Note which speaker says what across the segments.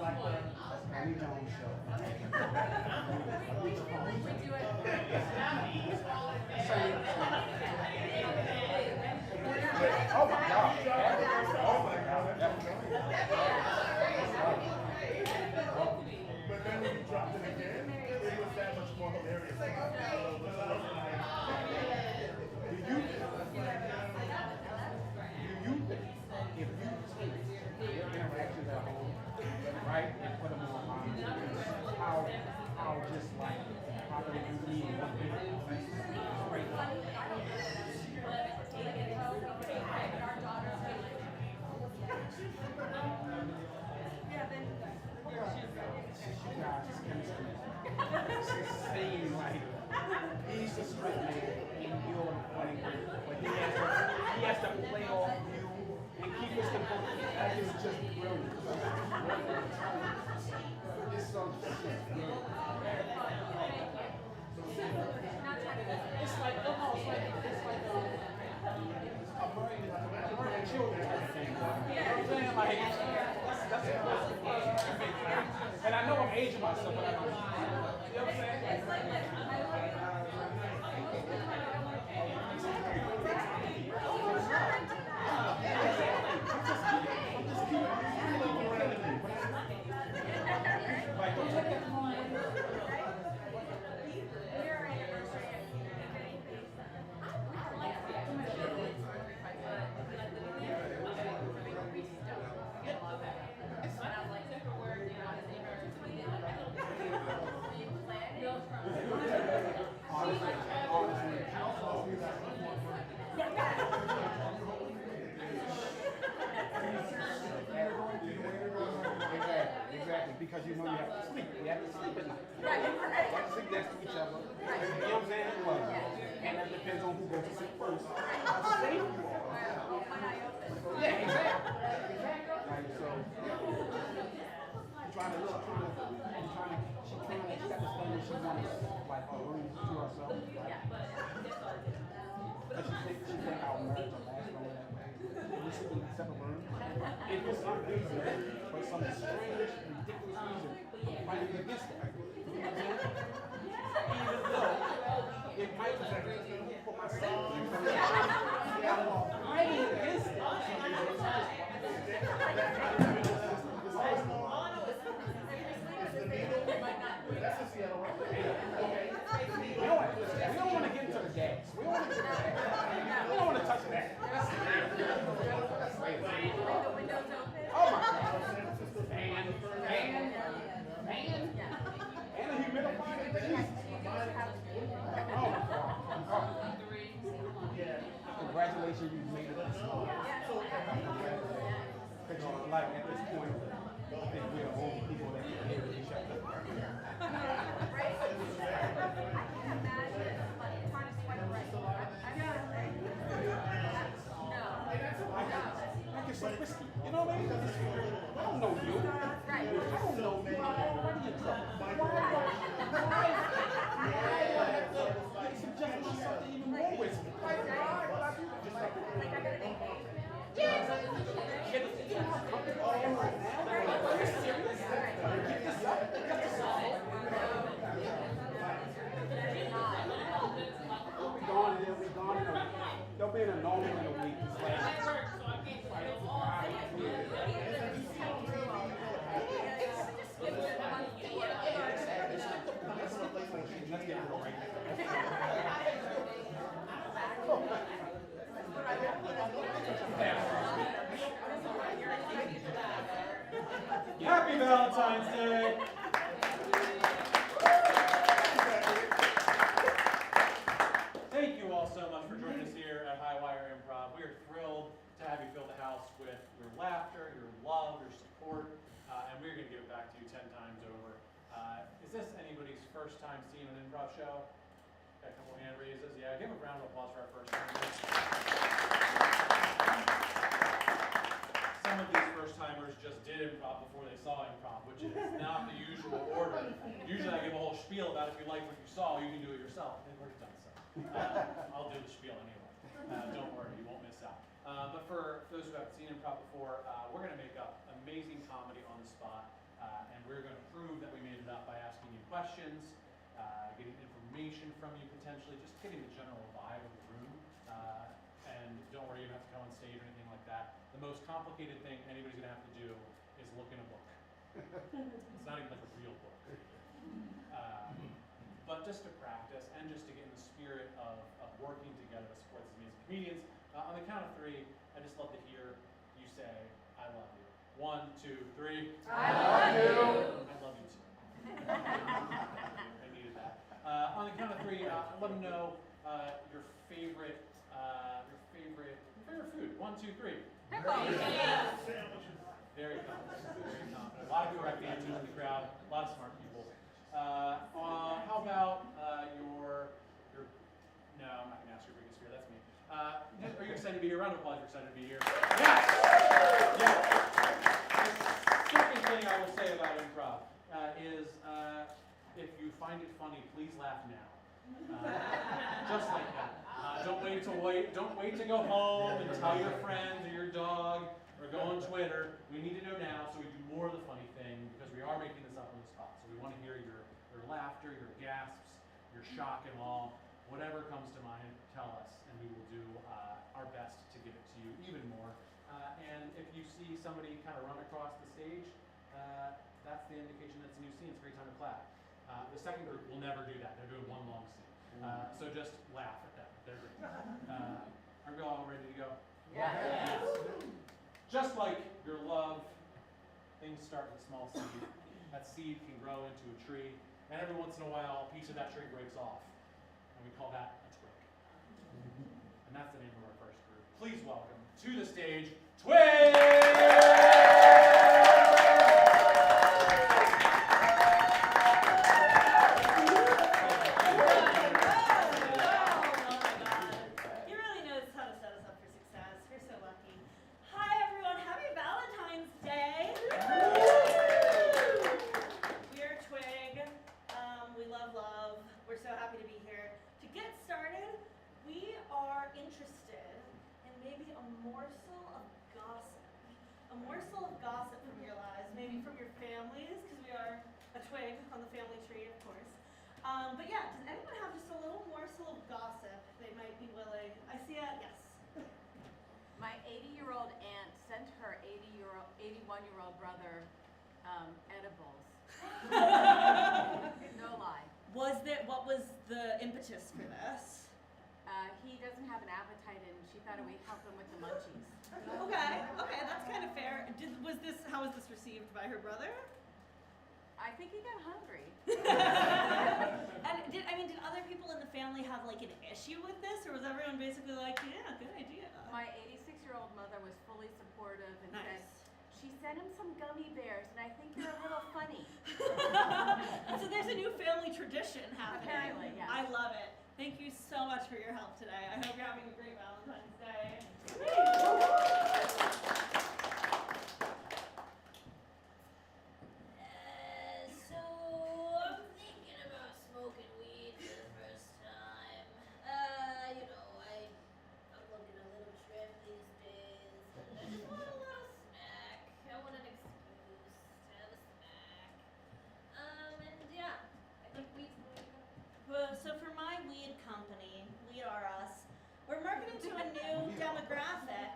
Speaker 1: like the Annie Jones show.
Speaker 2: We do it.
Speaker 1: Oh my God. Oh my God.
Speaker 3: But then when you dropped it again, it was that much more hilarious.
Speaker 1: Do you think if you take your interactions at home, right, and put them online, how just like how they do me and what they do? You guys' chemistry staying right. He's the straight man and you're the funny one. But he has to play off you and keep his composure. That is just brilliant. It's so just good. It's like almost like a American children type of thing. You know what I'm saying? Like that's and I know I'm aging myself, but I don't. You know what I'm saying? It's like don't take that wrong way. Exactly, because you know you have to sleep. You have to sleep at night.
Speaker 2: Right.
Speaker 1: You have to sleep next to each other. You know what I'm saying? Well, and that depends on who goes to sleep first. How safe you are. Yeah, exactly. Like, so, you're trying to look, she got this thing that she wants, like, a room to herself. But she think our marriage will last longer that way. We sleep in a separate room. It was some reason, for some strange, ridiculous reason, I'm fighting against that. Even though it might be for my safety. I'm fighting against it.
Speaker 3: That's a Seattle right there.
Speaker 1: We don't want to get into the gas. We don't want to get into the gas. We don't want to touch that. That's later. Oh my God. Man. And a humidifier. Jesus. Oh my God. Congratulations, you made it this far. Like at this point, I think we're the only people that can hear each other. Like it's so risky. You know what I mean? I don't know you. I don't know you. I'm already in trouble. Why suggest myself to even more risky? Why would I do that? Just like yes. Get how comfortable I am right now. Are you serious? Keep this up. Cut this off. They'll be gone. They'll be in a normal in a week. It's like, let's get it right
Speaker 4: Happy Valentine's Day! Thank you all so much for joining us here at Highwire Improv. We are thrilled to have you fill the house with your laughter, your love, your support, and we're going to give it back to you 10 times over. Is this anybody's first time seeing an improv show? Got a couple hand raises. Yeah, give a round of applause for our first time. Some of these first timers just did improv before they saw improv, which is not the usual order. Usually I give a whole spiel about if you like what you saw, you can do it yourself. They've already done so. I'll do the spiel anyway. Don't worry, you won't miss out. But for those who haven't seen improv before, we're going to make up amazing comedy on the spot. we're going to prove that we made it up by asking you questions, getting information from you potentially, just getting the general vibe of the room. And don't worry, you don't have to come on stage or anything like that. The most complicated thing anybody's going to have to do is look in a book. It's not even like a real book. But just to practice and just to get in the spirit of working together to support these amazing comedians. On the count of three, I just love to hear you say, I love you. 1, 2, 3.
Speaker 2: I love you.
Speaker 4: I love you too. I needed that. On the count of three, let them know your favorite food. 1, 2, 3. Very confident. Very confident. A lot of correct answers in the crowd. A lot of smart people. How about your? No, I'm not going to ask your biggest fear. That's me. Are you excited to be here? Round of applause. You're excited to be here. Yes. Yeah. The second thing I will say about improv is if you find it funny, please laugh now. Just like that. Don't wait to go home and tell your friends or your dog or go on Twitter. We need to know now so we do more of the funny thing because we are making this up on the spot. So we want to hear your laughter, your gasps, your shock and awe. Whatever comes to mind, tell us, and we will do our best to give it to you even more. And if you see somebody kind of run across the stage, that's the indication that it's a new scene. It's a great time to clap. The second group will never do that. They're doing one long scene. So just laugh at them. They're great. Are we all ready to go?
Speaker 2: Yes.
Speaker 4: Just like your love, things start with a small seed. That seed can grow into a tree, and every once in a while, a piece of that tree breaks off, and we call that a twig. And that's the name of our first group. Please welcome to the stage, Twig!
Speaker 5: But yeah, does anyone have just a little morsel of gossip they might be willing? I see it, yes.
Speaker 2: My 80-year-old aunt sent her 81-year-old brother edibles. No lie.
Speaker 5: What was the impetus for this?
Speaker 2: He doesn't have an appetite, and she thought it would help him with the munchies.
Speaker 5: Okay, that's kind of fair. How was this received by her brother?
Speaker 2: I think he got hungry.
Speaker 5: And did other people in the family have like an issue with this, or was everyone basically like, yeah, good idea?
Speaker 2: My 86-year-old mother was fully supportive and said,
Speaker 5: Nice.
Speaker 2: she sent him some gummy bears, and I think they're a little funny.
Speaker 5: So there's a new family tradition happening.
Speaker 2: Apparently, yes.
Speaker 5: I love it. Thank you so much for your help today. I hope you're having a great Valentine's Day.
Speaker 6: So I'm thinking about smoking weed for the first time. I'm looking a little trim these days. I just want a little snack. I want an excuse to have a snack. And yeah, I think weed's the way to go.
Speaker 5: Well, so for my weed company, Weed R Us, we're marketing to a new demographic.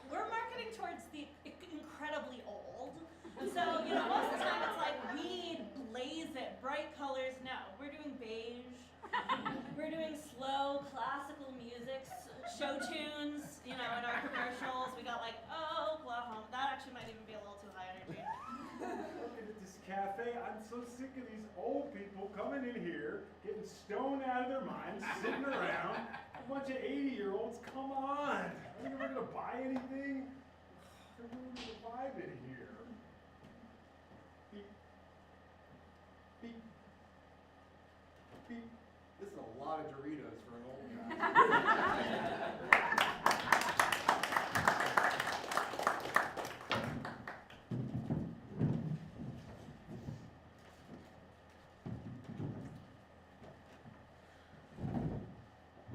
Speaker 5: We're marketing towards the incredibly old. So, most of the time it's like weed, blaze it, bright colors. No, we're doing beige. We're doing slow classical music, show tunes, in our commercials. We got like Oklahoma. That actually might even be a little too high energy.
Speaker 3: Looking at this cafe, I'm so sick of these old people coming in here, getting stoned out of their minds, sitting around. A bunch of 80-year-olds, come on. Are you ever going to buy anything? They're ruining the vibe in here. Beep. Beep. Beep. This is a lot of Doritos for an old guy.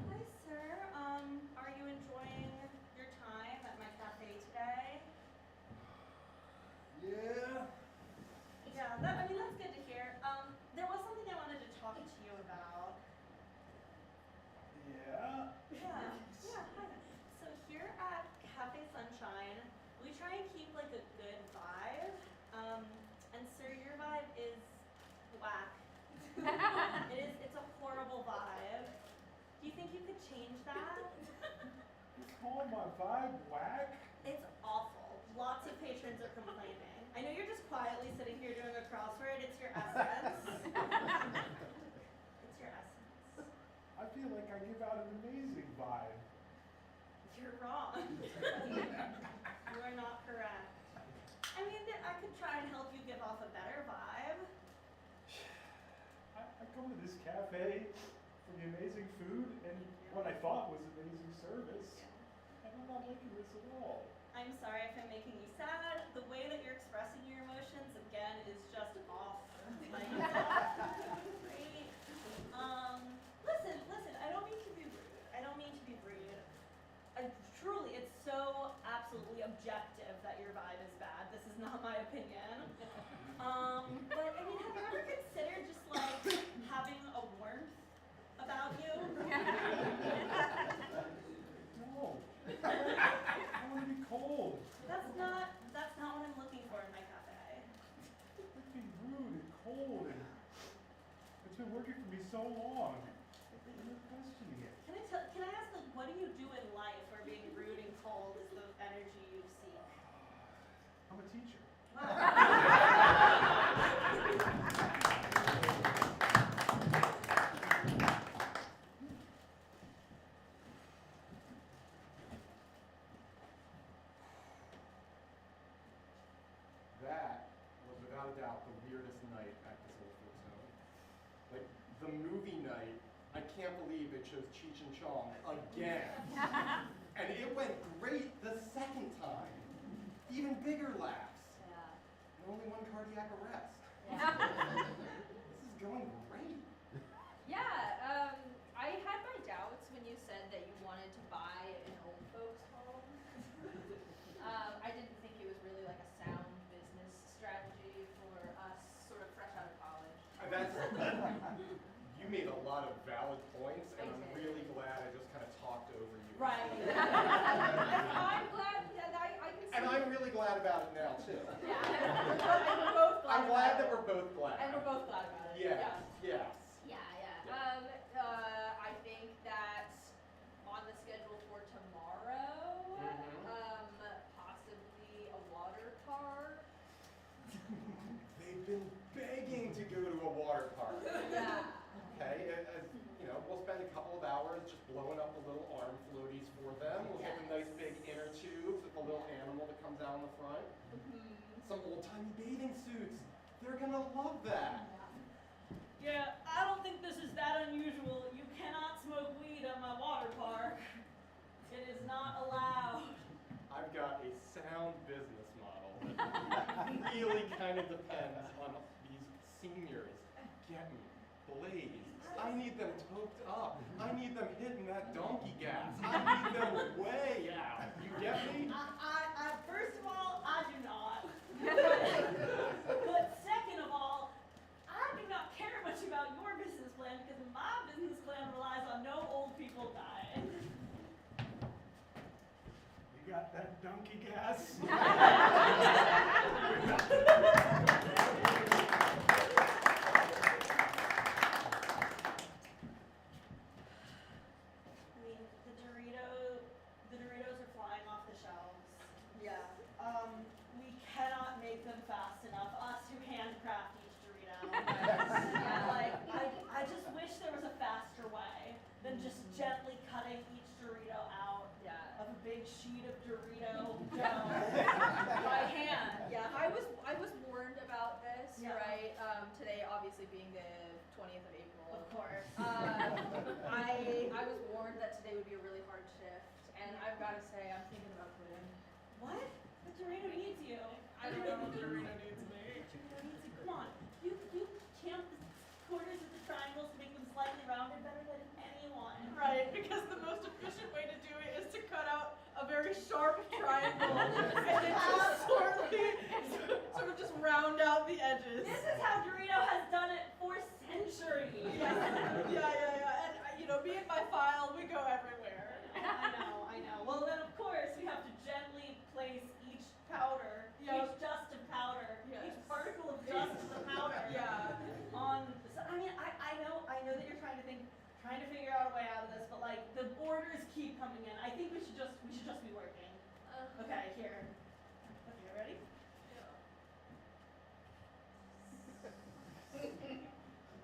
Speaker 5: Hi, sir. Are you enjoying your time at my cafe today?
Speaker 3: Yeah.
Speaker 5: Yeah,
Speaker 3: call my vibe whack?
Speaker 5: It's awful. Lots of patrons are complaining. I know you're just quietly sitting here doing a crossword. It's your essence. It's your essence.
Speaker 3: I feel like I give out an amazing vibe.
Speaker 5: You're wrong. You are not correct. I mean, I could try and help you give off a better vibe.
Speaker 3: I come to this cafe for the amazing food and what I thought was amazing service. And I'm not liking this at all.
Speaker 5: I'm sorry if I'm making you sad. The way that you're expressing your emotions, again, is just off. Like, it's off. Great. Listen, I don't mean to be rude. I don't mean to be rude. Truly, it's so absolutely objective that your vibe is bad. This is not my opinion. But, I mean, have you ever considered just, like, having a warmth about you?
Speaker 3: No. I want to be cold.
Speaker 5: That's not what I'm looking for in my cafe.
Speaker 3: It's being rude and cold and it's been working for me so long. I'm not questioning it.
Speaker 5: Can I ask, like, what do you do in life where being rude and cold is the energy you seek?
Speaker 3: I'm a teacher.
Speaker 7: That was without a doubt the weirdest night at this old folks home. Like, the movie night, I can't believe it chose Cheech and Chong again. And it went great the second time. Even bigger laughs.
Speaker 2: Yeah.
Speaker 7: And only one cardiac arrest.
Speaker 2: Yeah.
Speaker 7: This is going great.
Speaker 8: Yeah, I had my doubts when you said that you wanted to buy an old folks home. I didn't think it was really like a sound business strategy for us sort of fresh out of college.
Speaker 7: That's, you made a lot of valid points, and I'm
Speaker 8: I did.
Speaker 7: really glad I just kind of talked over you.
Speaker 5: Right.
Speaker 8: I'm glad that I can see.
Speaker 7: And I'm really glad about it now, too.
Speaker 8: Yeah,
Speaker 5: And we're both glad
Speaker 7: I'm glad
Speaker 5: about
Speaker 7: that
Speaker 5: it.
Speaker 7: we're both glad.
Speaker 8: and we're both glad about it.
Speaker 7: Yes, yes.
Speaker 8: Yeah. I think that on the schedule for tomorrow, possibly a water park.
Speaker 7: They've been begging to go to a water park.
Speaker 8: Yeah.
Speaker 7: Okay, you know, we'll spend a couple of hours just blowing up the little arm floaties for them. We'll get the nice big inner tubes with the little animal that comes out on the front. Some old-timey bathing suits. They're gonna love that.
Speaker 5: Yeah, I don't think this is that unusual. You cannot smoke weed at my water park. It is not allowed.
Speaker 7: I've got a sound business model that really kind of depends on these seniors getting blazed. I need them toked up. I need them hitting that donkey gas. I need them way out. You get me?
Speaker 5: First of all, I do not. But second of all, I do not care much about your business plan because my business plan relies on no old people dying.
Speaker 3: You got that donkey gas?
Speaker 5: I mean, the Doritos are flying off the shelves.
Speaker 8: Yeah.
Speaker 5: We cannot make them fast enough. Us who handcraft each Dorito.
Speaker 8: Yeah.
Speaker 5: Like, I just wish there was a faster way than just gently cutting each Dorito out
Speaker 8: Yeah.
Speaker 5: of a big sheet of Dorito dough by hand.
Speaker 8: Yeah, I was warned about this,
Speaker 5: Yeah.
Speaker 8: right? Today obviously being the 20th of April.
Speaker 5: Of course.
Speaker 8: I was warned that today would be a really hard shift, and I've got to say I'm thinking about quitting.
Speaker 5: What? The Dorito needs you.
Speaker 8: I don't know if Dorito needs me.
Speaker 5: Dorito needs you. Come on. You camp the corners of the triangles to make them slightly rounded better than anyone.
Speaker 9: Right, because the most efficient way to do it is to cut out a very sharp triangle and then just sort of just round out the edges.
Speaker 5: This is how Dorito has done it for centuries.
Speaker 9: Yeah. And you know, me and my file, we go everywhere.
Speaker 5: I know. Well, then of course we have to gently place each powder,
Speaker 9: Yep.
Speaker 5: each dust of powder,
Speaker 9: Yes.
Speaker 5: each particle of dust of the powder
Speaker 9: Yeah.
Speaker 5: on. So, I mean, I know that you're trying to figure out a way out of this, but like the orders keep coming in. I think we should
Speaker 9: Okay, here. Okay, ready?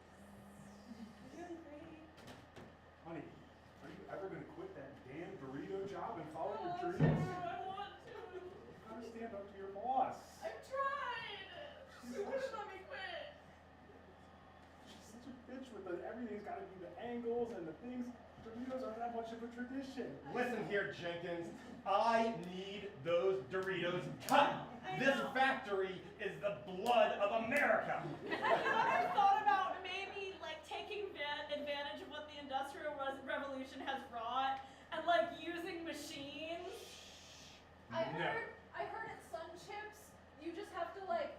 Speaker 9: You're doing great.
Speaker 3: Honey, are you ever gonna quit that damn burrito job and follow your
Speaker 9: Oh,
Speaker 3: dreams?
Speaker 9: I want to.
Speaker 3: You gotta stand up to your boss.
Speaker 9: I've tried. She wouldn't let me quit.
Speaker 3: She's such a bitch with everything's gotta be the angles and the things. Doritos aren't that much of a tradition.
Speaker 7: Listen here, Jenkins. I need those Doritos cut. This factory is the blood of America.
Speaker 9: Have you ever thought about maybe like taking advantage of what the Industrial Revolution has wrought and like using machines?
Speaker 8: I
Speaker 7: No.
Speaker 8: heard at Sun Chips, you just have to like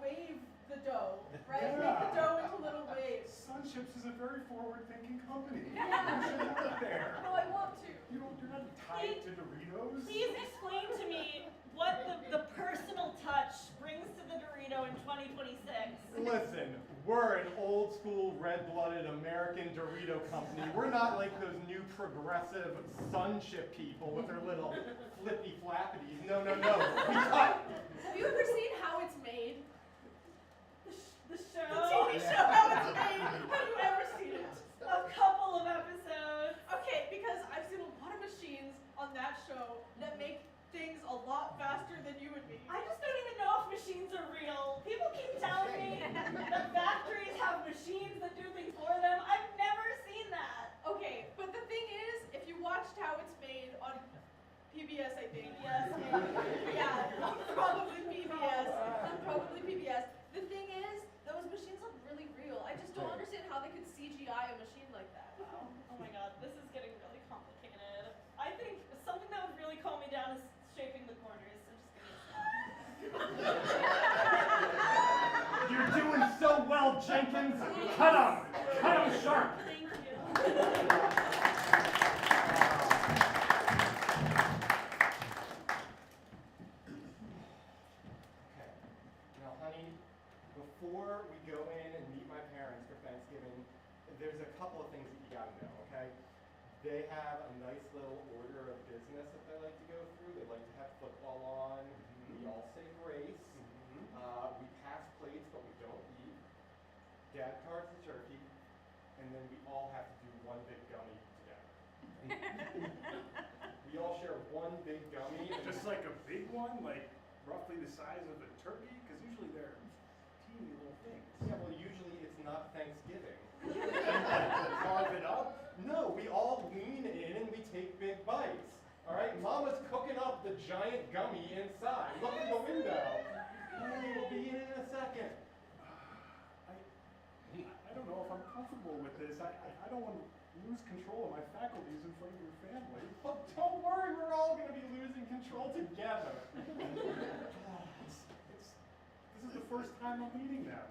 Speaker 8: wave the dough, right?
Speaker 3: Yeah.
Speaker 8: Make the dough into little waves.
Speaker 3: Sun Chips is a very forward-thinking company.
Speaker 8: Yeah.
Speaker 3: You should work there.
Speaker 8: No, I want to.
Speaker 3: You're not tied to Doritos.
Speaker 9: Please explain to me what the personal touch brings to the Dorito in 2026.
Speaker 7: Listen, we're an old school, red-blooded American Dorito company. We're not like those new progressive Sun Chip people with their little flippy flappities. No, no, no. We cut.
Speaker 8: Have you ever seen How It's Made?
Speaker 9: The show?
Speaker 8: The TV show How It's Made. Have you ever seen it?
Speaker 9: A couple of episodes.
Speaker 8: Okay, because I've seen a lot of machines on that show that make things a lot faster than you and me.
Speaker 9: I just don't even know if machines are real. People keep telling me that factories have machines that do things for them. I've never seen that.
Speaker 8: Okay, but the thing is, if you watched How It's Made on PBS, I think.
Speaker 9: Yes,
Speaker 8: Yeah, probably PBS. Probably PBS. The thing is, those machines look really real. I just don't understand how they could CGI a machine like that.
Speaker 9: Wow. Oh my god, this is getting really complicated. I think something that would really calm me down is shaping the corners. So just give me a second.
Speaker 7: You're doing so well, Jenkins. Cut 'em. Cut 'em sharp.
Speaker 9: Thank you.
Speaker 7: Okay. Now, honey, before we go in and meet my parents for Thanksgiving, there's a couple of things that you gotta know, okay? They have a nice little order of business that they like to go through. They like to have football on. We all say grace. We pass plates, but we don't eat. Dad carves the turkey, and then we all have to do one big gummy together. We all share one big gummy. And
Speaker 3: Just like a big one, like roughly the size of a turkey, because usually they're teeny little things.
Speaker 7: yeah, well, usually it's not Thanksgiving.
Speaker 3: Carve it up.
Speaker 7: No, we all lean in and we take big bites. All right, Mama's cooking up the giant gummy inside. Look in the window. Hey, we'll be in a second.
Speaker 3: I don't know if I'm comfortable with this. I don't want to lose control of my faculties in front of your family.
Speaker 7: Oh, don't worry, we're all gonna be losing control together.
Speaker 3: This is the first time I'm meeting them.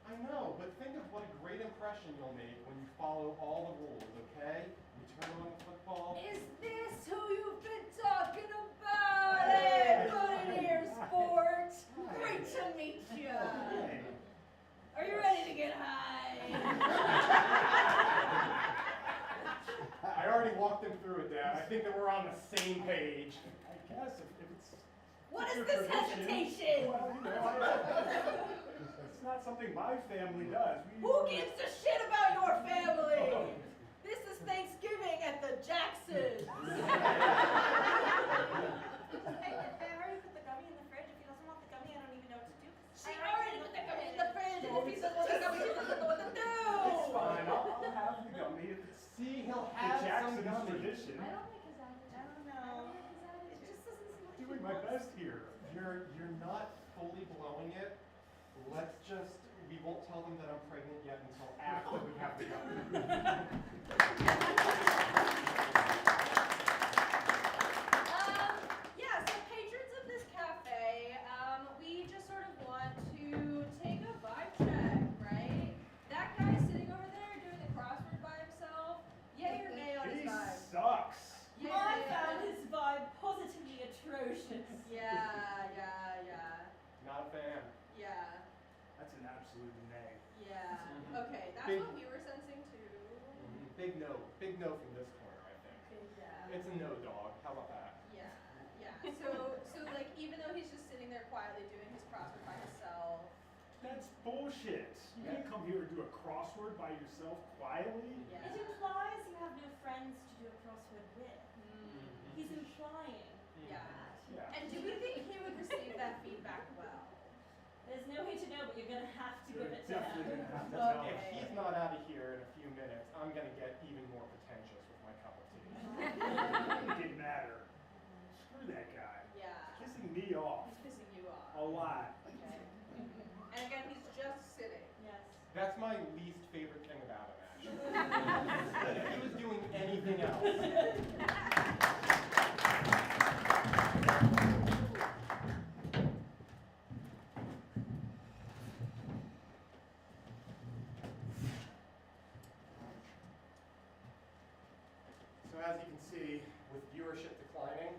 Speaker 7: I know, but think of what a great impression you'll make when you follow all the rules, okay? You turn on the football.
Speaker 8: Is this who you've been talking about? Hey, put in here, sport. Great to meet you.
Speaker 3: Hey.
Speaker 8: Are you ready to get high?
Speaker 7: I already walked them through it, Dad. I think that we're on the same page.
Speaker 3: I guess if it's
Speaker 8: What is
Speaker 3: your
Speaker 8: this
Speaker 3: tradition,
Speaker 8: hesitation?
Speaker 3: well, you know, it's not something my family does.
Speaker 8: Who gives a shit about your family? This is Thanksgiving at the Jacksons.
Speaker 2: I already put the gummy in the fridge. If he doesn't want the gummy, I don't even know what to do.
Speaker 8: She already put the gummy in the fridge, and if he doesn't want the gummy, she doesn't know what to do.
Speaker 3: It's fine. I'll have the gummy. If it's
Speaker 7: See, he'll
Speaker 3: the
Speaker 7: have some
Speaker 3: Jackson's
Speaker 7: gummy.
Speaker 3: tradition.
Speaker 2: I don't like his attitude. I don't know. It just doesn't seem like
Speaker 3: Doing
Speaker 2: he
Speaker 3: my
Speaker 2: wants
Speaker 3: best here.
Speaker 7: You're not fully blowing it. Let's just, we won't tell them that I'm pregnant yet until after we have the gummy.
Speaker 8: Yeah, so patrons of this cafe, we just sort of want to take a vibe check, right? That guy sitting over there doing the crossword by himself, yay or nay on his
Speaker 3: He
Speaker 8: vibe?
Speaker 3: sucks.
Speaker 8: Yay or
Speaker 9: I
Speaker 8: nay?
Speaker 9: found his vibe positively atrocious.
Speaker 8: Yeah.
Speaker 7: Not a fan.
Speaker 8: Yeah.
Speaker 3: That's an absolute nay.
Speaker 8: Yeah.
Speaker 7: Mhm.
Speaker 8: Okay, that's
Speaker 7: Big-
Speaker 8: what we were sensing too.
Speaker 7: Big no from this corner, I think.
Speaker 8: Yeah.
Speaker 7: It's a no dog. How about that?
Speaker 8: Yeah. So like even though he's just sitting there quietly doing his crossword by himself.
Speaker 3: That's bullshit. You can't come here and do a crossword by yourself quietly.
Speaker 8: Yeah.
Speaker 5: It implies you have no friends to do a crossword with.
Speaker 8: Mm.
Speaker 5: He's implying
Speaker 8: Yeah.
Speaker 5: that.
Speaker 3: Yeah.
Speaker 8: And do we think he would receive that feedback well?
Speaker 5: There's no way to know, but you're gonna have to
Speaker 3: You're
Speaker 5: give it to
Speaker 3: definitely
Speaker 5: him.
Speaker 3: gonna have to tell
Speaker 5: Okay.
Speaker 7: If he's not out of here in a few minutes, I'm gonna get even more pretentious with my cup of tea.
Speaker 3: It didn't matter. Screw that guy.
Speaker 8: Yeah.
Speaker 3: Pissing me off.
Speaker 8: He's pissing you off.
Speaker 3: A lot.
Speaker 8: Okay. And again, he's just sitting.
Speaker 5: Yes.
Speaker 7: That's my least favorite thing about him, actually. If he was doing anything else. So as you can see, with viewership declining,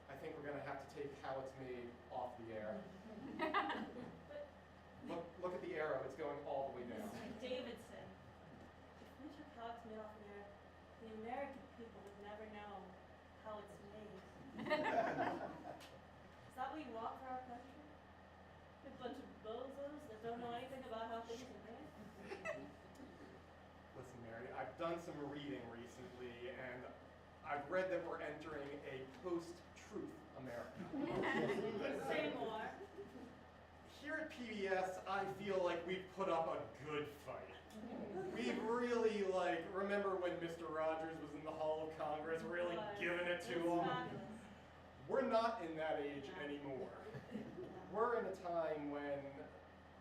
Speaker 7: I think we're going to have to take How It's Made off the air. Look at the arrow, it's going all the way down.
Speaker 5: Mr. Davidson, if we took how it's made off there, the American people would never know how it's made. Is that what you want for our country? A bunch of bozos that don't know anything about how things are made?
Speaker 7: Listen, Mary, I've done some reading recently, and I've read that we're entering a post-truth America.
Speaker 5: Say more.
Speaker 7: Here at PBS, I feel like we've put up a good fight. We've really, remember when Mr. Rogers was in the Hall of Congress, really giving it to him?
Speaker 5: Fabulous.
Speaker 7: We're not in that age anymore. We're in a time when,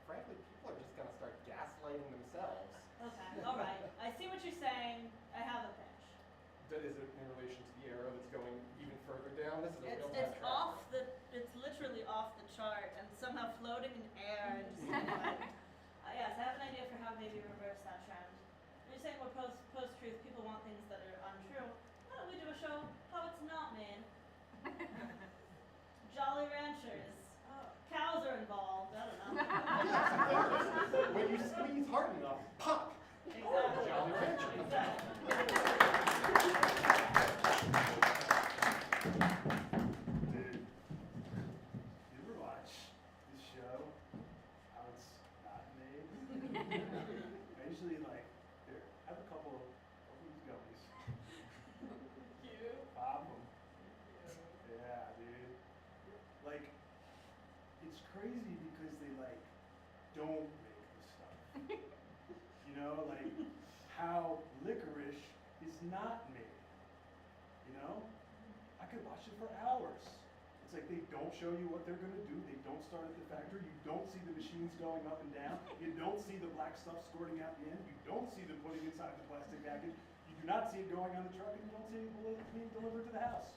Speaker 7: frankly, people are just going to start gaslighting themselves.
Speaker 5: Okay, all right. I see what you're saying. I have a pitch.
Speaker 7: Is it in relation to the arrow that's going even further down? This is a real
Speaker 5: It's off the. It's literally off the chart and somehow floating in air. And just yes, I have an idea for how maybe reverse that trend. You're saying we're post-truth. People want things that are untrue. Why don't we do a show how it's not made? Jolly Ranchers. Cows are involved. I don't know.
Speaker 7: Yes, of course. When you squeeze hard enough, pop!
Speaker 5: Exactly.
Speaker 7: Jolly Rancher.
Speaker 3: Dude, you ever watch this show, How It's Not Made? I usually here, have a couple of these gummies.
Speaker 8: Cute.
Speaker 3: Pop 'em. Yeah, dude. It's crazy because they don't make the stuff. You know, how licorice is not made. You know? I could watch it for hours. It's like they don't show you what they're gonna do. They don't start at the factory. You don't see the machines going up and down. You don't see the black stuff squirting out the end. You don't see them putting inside the plastic package. You do not see it going on the truck, and you don't see it being delivered to the house.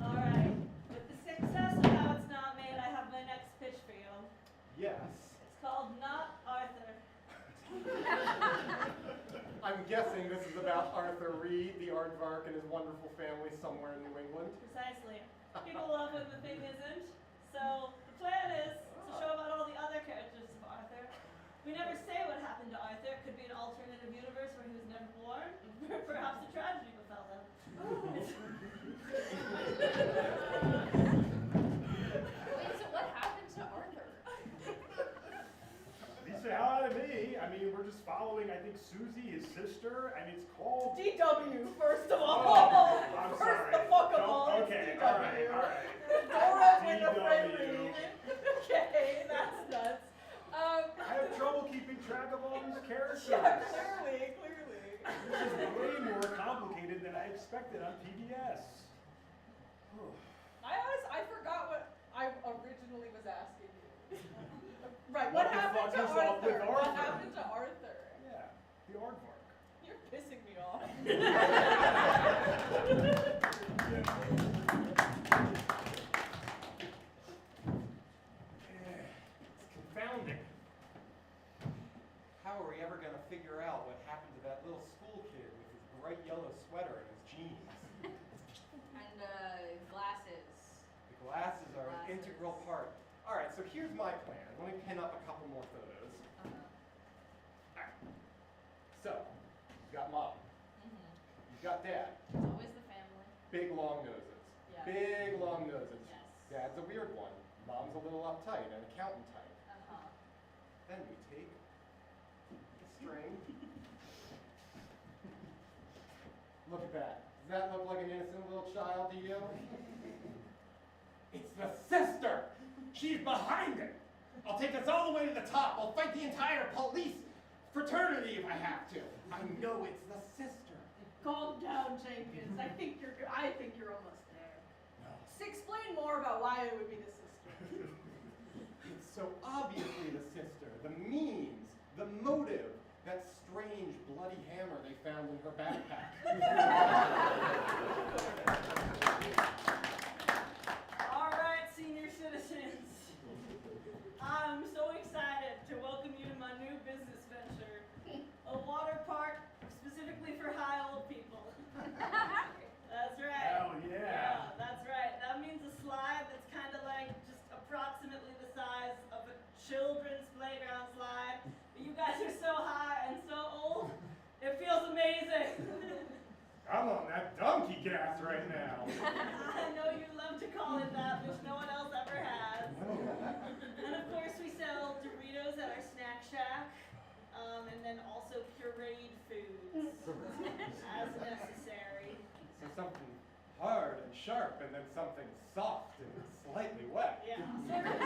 Speaker 5: All right. With the success of how it's not made, I have my next pitch for you.
Speaker 7: Yes.
Speaker 5: It's called Not Arthur.
Speaker 7: I'm guessing this is about Arthur Reed, the aardvark, and his wonderful family somewhere in New England.
Speaker 5: Precisely. People love when the thing isn't. So the plan is to show about all the other characters of Arthur. We never say what happened to Arthur. It could be an alternative universe where he was never born. Perhaps a tragedy befell him.
Speaker 8: Wait, so what happened to Arthur?
Speaker 3: These say hi to me. I mean, we're just following, I think, Susie, his sister, and it's called...
Speaker 9: DW, first of all.
Speaker 3: Oh, I'm
Speaker 9: first
Speaker 3: sorry.
Speaker 9: the fuck of all. it's
Speaker 3: Okay,
Speaker 9: DW.
Speaker 3: all right.
Speaker 9: Dora with a
Speaker 3: DW.
Speaker 9: friendly. Okay, that's nuts.
Speaker 3: I have trouble keeping track of all these characters.
Speaker 9: Yeah, clearly.
Speaker 3: This is way more complicated than I expected on PBS.
Speaker 9: I forgot what I originally was asking you. Right,
Speaker 3: What
Speaker 9: what
Speaker 3: the
Speaker 9: happened
Speaker 3: fuck
Speaker 9: to
Speaker 3: is up with
Speaker 9: Arthur? What
Speaker 3: Arthur?
Speaker 9: happened to Arthur?
Speaker 3: Yeah, the aardvark.
Speaker 9: You're pissing me off.
Speaker 7: It's confounding. How are we ever going to figure out what happened to that little school kid with his bright yellow sweater and his jeans?
Speaker 8: And glasses.
Speaker 7: The glasses are an
Speaker 8: Glasses.
Speaker 7: integral part. All right, so here's my plan. Let me pin up a couple more photos. All right. So, you've got Mom.
Speaker 8: Mm-hmm.
Speaker 7: You've got Dad.
Speaker 8: It's always the family.
Speaker 7: Big long noses. Dad's a weird one. Mom's a little uptight and accountant type.
Speaker 8: Uh-huh.
Speaker 7: Then we take the string. Look at that. Does that look like an innocent little child to you? It's the sister! She's behind it! I'll take us all the way to the top. I'll fight the entire police fraternity if I have to. I know it's the sister.
Speaker 9: Calm down, Jenkins. I think you're almost there.
Speaker 7: No.
Speaker 9: Explain more about why it would be the sister.
Speaker 7: It's so obviously the sister. The means, the motive, that strange bloody hammer they found in her backpack.
Speaker 6: All right, senior citizens. I'm so excited to welcome you to my new business venture, a water park specifically for high old people. That's right.
Speaker 3: Hell yeah.
Speaker 6: That's right. That means a slide that's kind of like just approximately the size of a children's playground slide. But you guys are so high and so old, it feels amazing.
Speaker 3: I'm on that donkey gas right now.
Speaker 6: I know you love to call it that, which no one else ever has. And of course we sell Doritos at our snack shack, and then also pureed foods as necessary.
Speaker 7: So something hard and sharp, and then something soft and slightly wet.
Speaker 6: Yeah, sort of to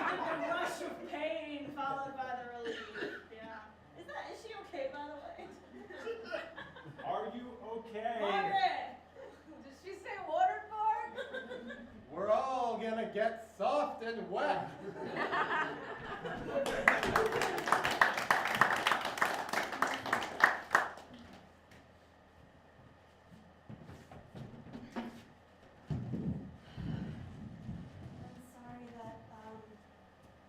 Speaker 6: give a rush of pain followed by the relief. Yeah. Is she okay, by the way?
Speaker 3: Are you okay?
Speaker 6: Margaret!
Speaker 9: Did she say water park?
Speaker 7: We're all gonna get soft and wet.
Speaker 6: I'm sorry that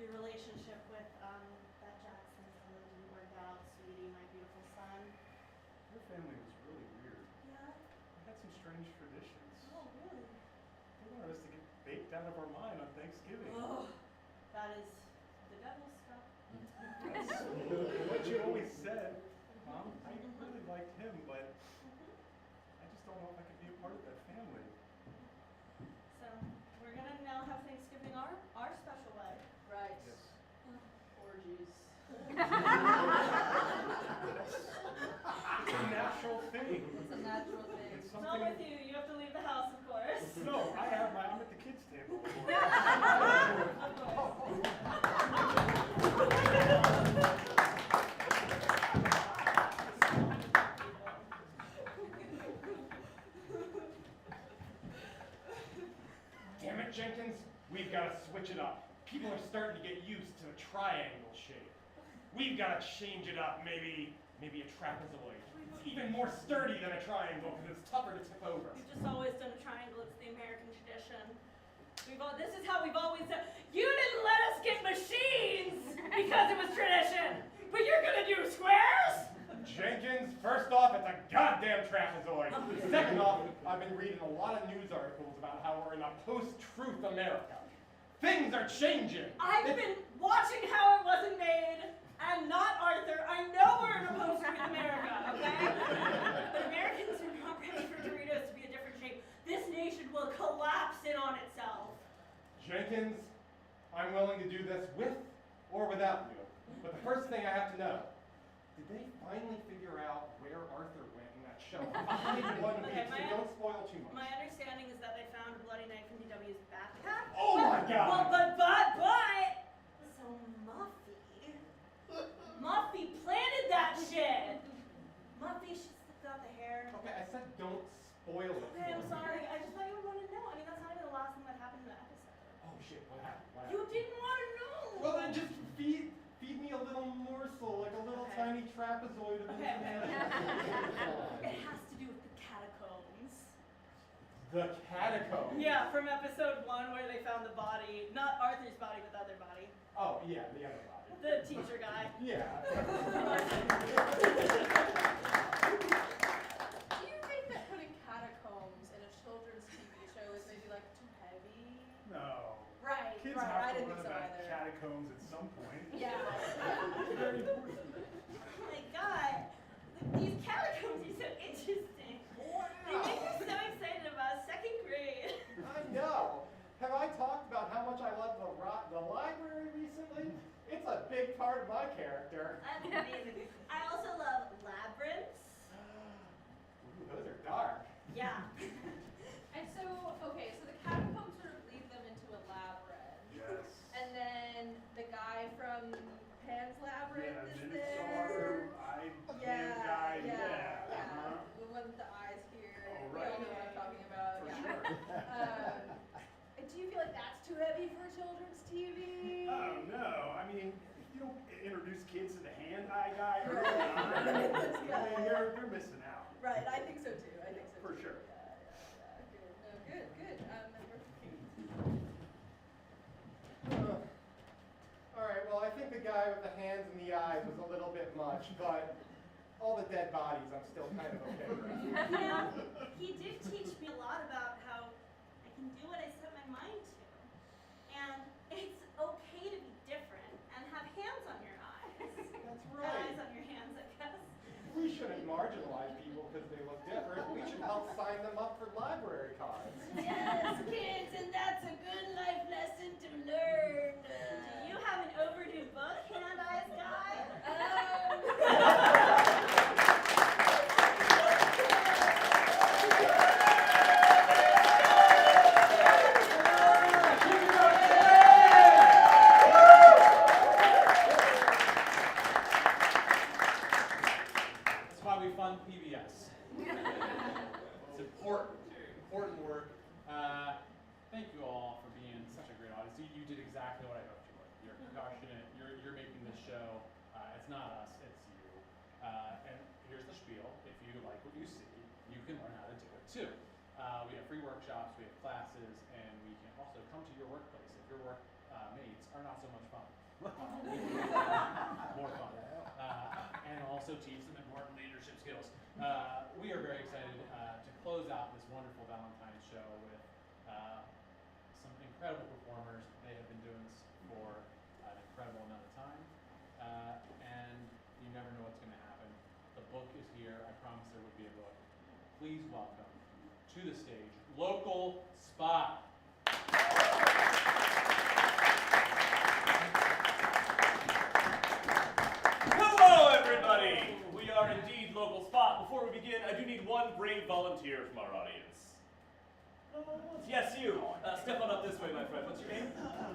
Speaker 6: your relationship with that Jackson fellow didn't work out, sweetie, my beautiful son.
Speaker 3: Your family was really weird.
Speaker 6: Yeah?
Speaker 3: We had some strange traditions.
Speaker 6: Oh, really?
Speaker 3: They wanted us to get baked out of our mind on Thanksgiving.
Speaker 6: Oh, that is the devil's stuff.
Speaker 3: That's what you always said, Mom. I really liked him, but I just don't know if I could be a part of that family.
Speaker 6: So we're gonna now have Thanksgiving our special way.
Speaker 9: Right.
Speaker 3: Yes.
Speaker 9: Orgies.
Speaker 3: It's a natural thing.
Speaker 9: It's a natural thing.
Speaker 3: It's
Speaker 6: It's not
Speaker 3: something.
Speaker 6: with you. You have to leave the house, of course.
Speaker 3: No, I'm at the kids' table.
Speaker 7: Damn it, Jenkins. We've got to switch it up. People are starting to get used to the triangle shape. We've got to change it up, maybe a trapezoid. It's even more sturdy than a triangle because it's tougher to tip over.
Speaker 6: We've just always done a triangle. It's the American tradition. This is how we've always done. You didn't let us get machines because it was tradition, but you're gonna do squares?
Speaker 7: Jenkins, first off, it's a goddamn trapezoid. Second off, I've been reading a lot of news articles about how we're in a post-truth America. Things are changing.
Speaker 6: I've been watching how it wasn't made, and not Arthur. I know we're in a post-truth America, okay? But Americans are not ready for Doritos to be a different shape. This nation will collapse in on itself.
Speaker 7: Jenkins, I'm willing to do this with or without you. But the first thing I have to know, did they finally figure out where Arthur went in that show? Behind one
Speaker 6: Okay,
Speaker 7: week, so don't spoil too much.
Speaker 6: My understanding is that they found a bloody knife in DW's backpack.
Speaker 7: Oh my God!
Speaker 6: Well, so Muffy planted that shit. Muffy should stick out the hair.
Speaker 7: Okay, I said don't spoil it.
Speaker 6: Okay, I'm
Speaker 7: for me.
Speaker 6: sorry. I just thought you would want to know. I mean, that's not even the last thing that happened in the episode.
Speaker 7: Oh shit, what happened? What
Speaker 6: You
Speaker 7: happened?
Speaker 6: didn't want to know.
Speaker 7: Well, then just feed me a little morsel, like a little
Speaker 6: Okay.
Speaker 7: tiny trapezoid of
Speaker 6: Okay.
Speaker 7: information.
Speaker 6: It has to do with the catacombs.
Speaker 7: The catacombs.
Speaker 6: Yeah, from episode 1 where they found the body, not Arthur's body, but the other body.
Speaker 7: Oh yeah, the other body.
Speaker 6: The teacher guy.
Speaker 7: Yeah.
Speaker 8: Do you think that putting catacombs in a children's TV show is maybe like too heavy?
Speaker 3: No.
Speaker 8: Right,
Speaker 3: Kids
Speaker 8: right. I
Speaker 3: have to
Speaker 8: didn't
Speaker 3: learn
Speaker 8: think so
Speaker 3: about
Speaker 8: either.
Speaker 3: catacombs at some point.
Speaker 8: Yeah.
Speaker 3: It's very important.
Speaker 6: Oh my god. These catacombs are so interesting. They make me so excited about 2nd grade.
Speaker 7: I know. Have I part of my character.
Speaker 5: That's amazing. I also love labyrinths.
Speaker 7: Ooh, those are dark.
Speaker 5: Yeah.
Speaker 8: And so, okay, so the catacombs sort of lead them into a labyrinth.
Speaker 3: Yes.
Speaker 8: And then the guy from Pan's Labyrinth is
Speaker 3: Minotaur,
Speaker 8: there.
Speaker 3: guy.
Speaker 8: Yeah.
Speaker 3: Uh-huh.
Speaker 8: The one with the eyes here.
Speaker 3: Oh,
Speaker 8: We
Speaker 3: right.
Speaker 8: all know what I'm talking about.
Speaker 3: For
Speaker 8: yeah.
Speaker 3: sure.
Speaker 8: Do you feel like that's too heavy for children's TV?
Speaker 3: Oh no, I mean, you don't introduce kids to the hand-eye guy early
Speaker 8: Right.
Speaker 3: on. I mean, they're missing out.
Speaker 8: Right, I think so too.
Speaker 3: For sure.
Speaker 8: Yeah. Good. Number 15.
Speaker 7: All right, well, I think the guy with the hands and the eyes was a little bit much, but all the dead bodies I'm still kind of okay with.
Speaker 5: You know, he did teach me a lot about how I can do what I set my mind to. And it's okay to be different and have hands on your eyes.
Speaker 7: That's
Speaker 5: And
Speaker 7: right.
Speaker 5: eyes on your hands, I guess.
Speaker 7: We shouldn't marginalize people because they look different. We should help sign them up for library cards.
Speaker 6: Yes, kids, and that's a good life lesson to learn.
Speaker 5: Do you have an overdue book, Hand Eyes Guy?
Speaker 4: That's why we fund PBS. It's important work. Thank you all for being such a great audience. You did exactly what I hoped you would. You're passionate. You're making this show. It's not us, it's you. And here's the spiel. If you like what you see, you can learn how to do it too. We have free workshops, we have classes, and we can also come to your workplace if your work mates are not so much fun. More fun. And also teach them important leadership skills. We are very excited to close out this wonderful Valentine's show with some incredible performers. They have been doing this for an incredible amount of time. And you never know what's going to happen. The book is here. I promised there would be a book. Please welcome to the stage, Local Spot.
Speaker 10: Hello, everybody! We are indeed Local Spot. Before we begin, I do need one brave volunteer from our audience. Yes, you. Step on up this way, my friend. What's your name?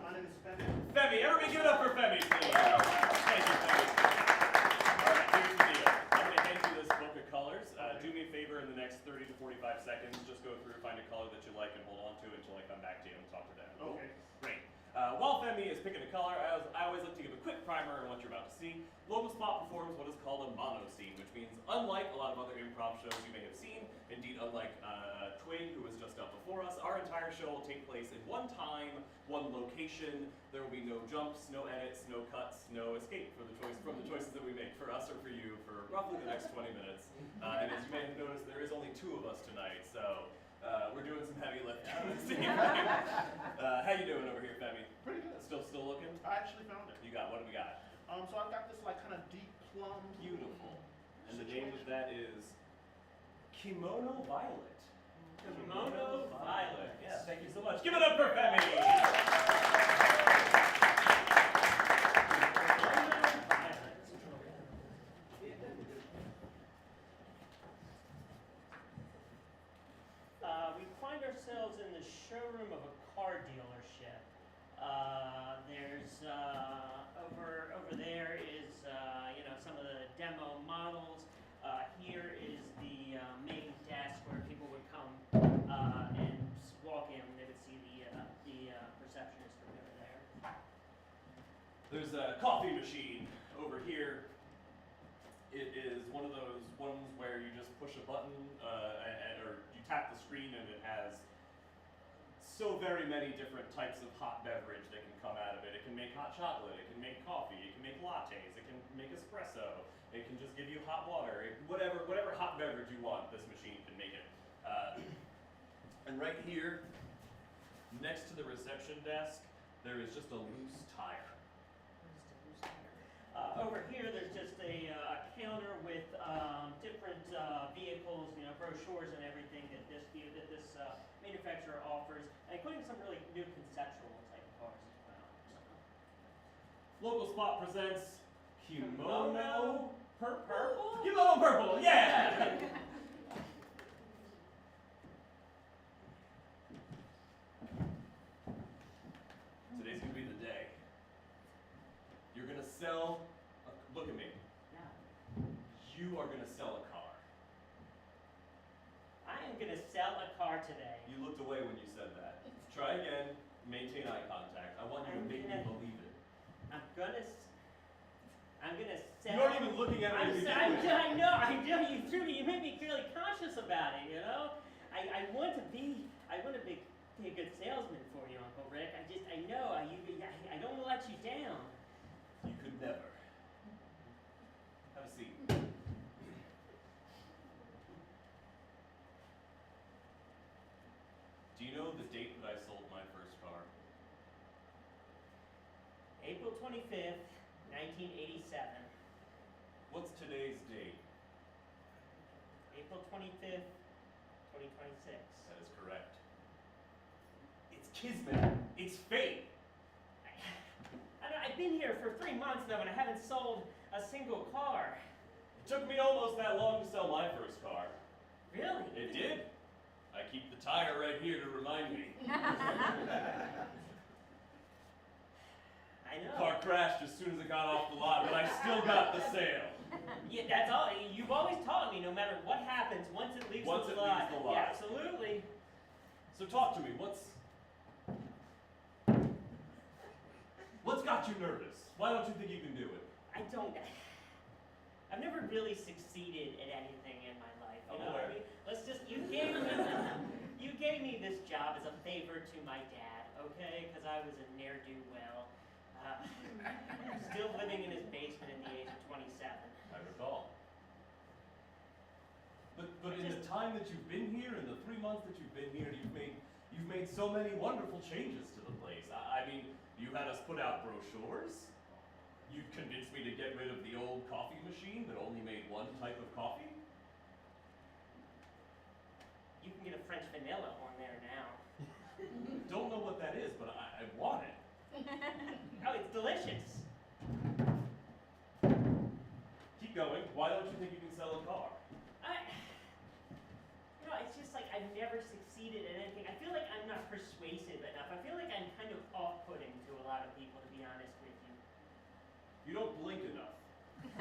Speaker 3: My name is Femi.
Speaker 10: Femi. Everybody give it up for Femi, please. Thank you, Femi. All right, here's the deal. I'm going to hand you this book of colors. Do me a favor in the next 30 to 45 seconds. Just go through, find a color that you like, and hold on to it until I come back to you and talk to them.
Speaker 3: Okay.
Speaker 10: Great. While Femi is picking a color, I always like to give a quick primer on what you're about to see. Local Spot performs what is called a mono scene, which means unlike a lot of other improv shows you may have seen, indeed unlike Twig, who was just up before us, our entire show will take place in one time, one location. There will be no jumps, no edits, no cuts, no escape from the choices that we make for us or for you for roughly the next 20 minutes. And as you may have noticed, there is only 2 of us tonight, so we're doing some heavy lifting this evening. How you doing over here, Femi?
Speaker 11: Pretty good.
Speaker 10: Still looking?
Speaker 11: I actually found it.
Speaker 10: You got, what do we got?
Speaker 11: So I've got this like kind of deep plum.
Speaker 10: Beautiful. And the name of that is Kimono Violet. Kimono Violet. Yes, thank you so much. Give it up for Femi!
Speaker 12: We find ourselves in the showroom of a car dealership. There's over there is some of the demo models. Here is the main desk where people would come and walk in. They would see the receptionist over there.
Speaker 10: There's a coffee machine over here. It is one of those ones where you just push a button or you tap the screen and it has so very many different types of hot beverage that can come out of it. It can make hot chocolate, it can make coffee, it can make lattes, it can make espresso, it can just give you hot water, whatever hot beverage you want, this machine can make it. And right here, next to the reception desk, there is just a loose tire.
Speaker 12: Over here, there's just a counter with different vehicles, brochures and everything that this manufacturer offers, including some really new conceptual type of cars as well.
Speaker 10: Local Spot presents Kimono
Speaker 12: Purple?
Speaker 10: Kimono purple, yeah! Today's gonna be the day. You're gonna sell, look at me.
Speaker 12: Yeah.
Speaker 10: You are gonna sell a car.
Speaker 12: I am gonna sell a car today.
Speaker 10: You looked away when you said that. Try again, maintain eye contact. I want you to make me believe it.
Speaker 12: I'm gonna sell.
Speaker 10: You aren't even looking at me to begin with.
Speaker 12: I know, you threw me, you made me really conscious about it, you know? I want to be a good salesman for you, Uncle Rick. I know, I don't want to let you down.
Speaker 10: You could never. Have a seat. Do you know the date that I sold my first car?
Speaker 12: April 25th, 1987.
Speaker 10: What's today's date?
Speaker 12: April 25th, 2026.
Speaker 10: That is correct. It's kismet. It's fate.
Speaker 12: I've been here for 3 months now and I haven't sold a single car.
Speaker 10: It took me almost that long to sell my first car.
Speaker 12: Really?
Speaker 10: It did. I keep the tire right here to remind me.
Speaker 12: I know.
Speaker 10: Car crashed as soon as it got off the lot, but I still got the sale.
Speaker 12: Yeah, that's all. You've always taught me, no matter what happens, once it leaves the lot. Yeah, absolutely.
Speaker 10: So talk to me. What's got you nervous? Why don't you think you can do it?
Speaker 12: I've never really succeeded at anything in my life. You
Speaker 10: I'm
Speaker 12: know,
Speaker 10: aware.
Speaker 12: I mean, you gave me this job as a favor to my dad, okay? Because I was a ne'er-do-well, still living in his basement at the age of 27.
Speaker 10: I recall. But in the time that you've been here, in the 3 months that you've been here, you've made so many wonderful changes to the place. I mean, you had us put out brochures. You convinced me to get rid of the old coffee machine that only made one type of coffee.
Speaker 12: You can get a French vanilla on there now.
Speaker 10: Don't know what that is, but I want it.
Speaker 12: Oh, it's delicious.
Speaker 10: Keep going. Why don't you think you can sell a car?
Speaker 12: It's just like I've never succeeded at anything. I feel like I'm not persuasive enough. I feel like I'm kind of off-putting to a lot of people, to be honest with you.
Speaker 10: You don't blink enough.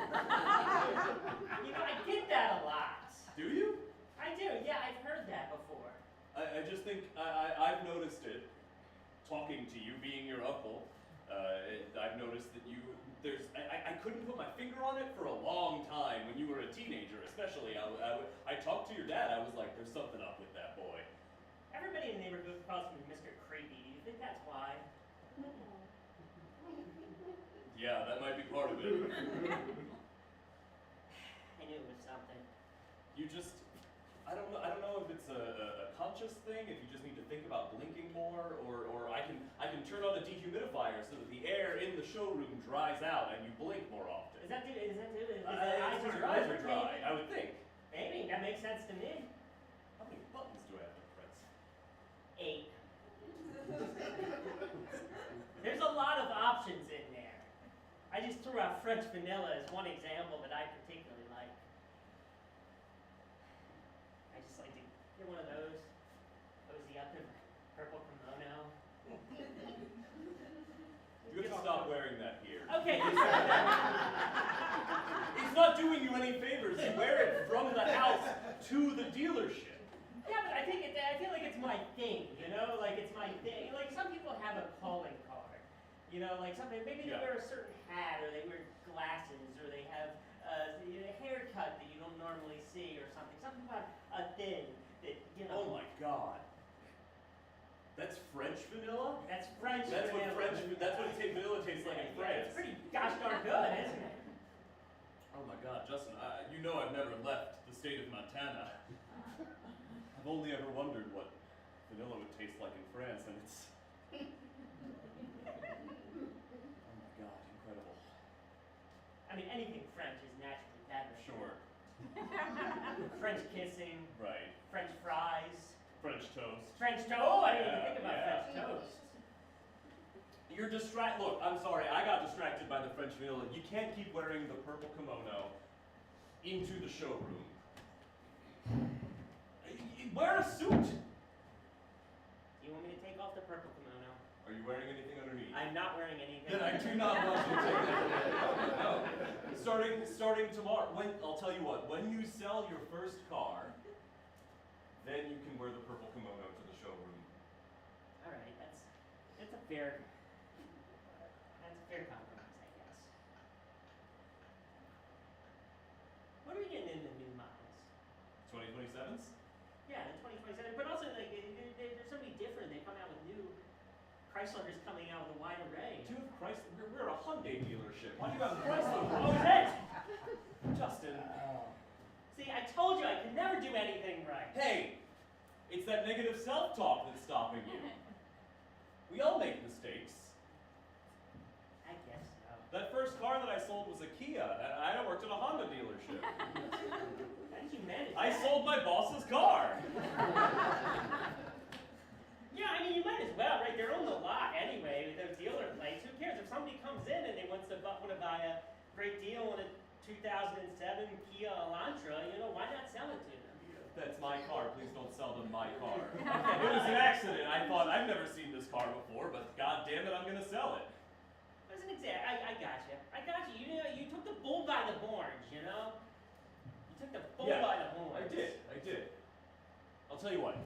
Speaker 12: I get that a lot.
Speaker 10: Do you?
Speaker 12: I do, yeah, I've heard that before.
Speaker 10: I just think I've noticed it, talking to you, being your uncle. I've noticed that I couldn't put my finger on it for a long time when you were a teenager, especially. I talked to your dad, I was like, there's something up with that boy.
Speaker 12: Everybody in the neighborhood calls me Mr. Creepy. Do you think that's why?
Speaker 10: Yeah, that might be part of it.
Speaker 12: I knew it was something.
Speaker 10: I don't know if it's a conscious thing, if you just need to think about blinking more, or I can turn on the dehumidifier so that the air in the showroom dries out and you blink more often.
Speaker 12: Is that your
Speaker 10: eyes are dry, I would think.
Speaker 12: Maybe, that makes sense to me.
Speaker 10: How many buttons do I have to press?
Speaker 12: 8. There's a lot of options in there. I just threw out French vanilla as one example that I particularly like. I just like to get one of those, cozy up in purple kimono.
Speaker 10: You can stop wearing that here.
Speaker 12: Okay.
Speaker 10: It's not doing you any favors. You wear it from the house to the dealership.
Speaker 12: Yeah, but I feel like it's my thing, you know? Like, it's my thing. Like, some people have a calling card. You know, like maybe they wear a certain hat, or they wear glasses, or they have a haircut that you don't normally see, or something. Some people have a thing that, you know.
Speaker 10: Oh my God. That's French vanilla?
Speaker 12: That's French
Speaker 10: That's
Speaker 12: vanilla.
Speaker 10: That's what vanilla tastes like in France.
Speaker 12: It's pretty gosh darn good, isn't it?
Speaker 10: Oh my God, Justin, you know I've never left the state of Montana. I've only ever wondered what vanilla would taste like in France, and it's... Oh my God, incredible.
Speaker 12: I mean, anything French is naturally better.
Speaker 10: Sure.
Speaker 12: French kissing.
Speaker 10: Right.
Speaker 12: French fries.
Speaker 10: French toast.
Speaker 12: French toast. Oh, I didn't even think about French toast.
Speaker 10: you're distracted. Look, I'm sorry, I got distracted by the French vanilla. You can't keep wearing the purple kimono into the showroom. Wear a suit.
Speaker 12: Do you want me to take off the purple kimono?
Speaker 10: Are you wearing anything underneath?
Speaker 12: I'm not wearing anything.
Speaker 10: Then I do not want you to take it. No. Starting tomorrow. I'll tell you what. When you sell your first car, then you can wear the purple kimono to the showroom.
Speaker 12: All right, that's a fair compromise, I guess. What are we getting in the new models?
Speaker 10: 2027s?
Speaker 12: Yeah, in 2027. But also, like, they're so many different. They come out with new. Chrysler is coming out with a wide array.
Speaker 10: Do you have Chrysler? We're a Hyundai dealership. Why do you have Chrysler?
Speaker 12: What was it?
Speaker 10: Justin.
Speaker 12: See, I told you I could never do anything right.
Speaker 10: Hey, it's that negative self-talk that's stopping you. We all make mistakes.
Speaker 12: I guess so.
Speaker 10: That first car that I sold was a Kia. I worked at a Honda dealership.
Speaker 12: How did you manage
Speaker 10: I
Speaker 12: that?
Speaker 10: sold my boss's car.
Speaker 12: Yeah, I mean, you might as well, right? They're on the lot anyway with those dealer plates. Who cares? If somebody comes in and they want to buy a great deal on a 2007 Kia Elantra, why not sell it to them?
Speaker 10: That's my car. Please don't sell them my car. It was an accident. I thought, I've never seen this car before, but god damn it, I'm going to sell it.
Speaker 12: It was an I got you. I got you. You took the bull by the horns, You took the bull by the horns.
Speaker 10: I did. I'll tell you what.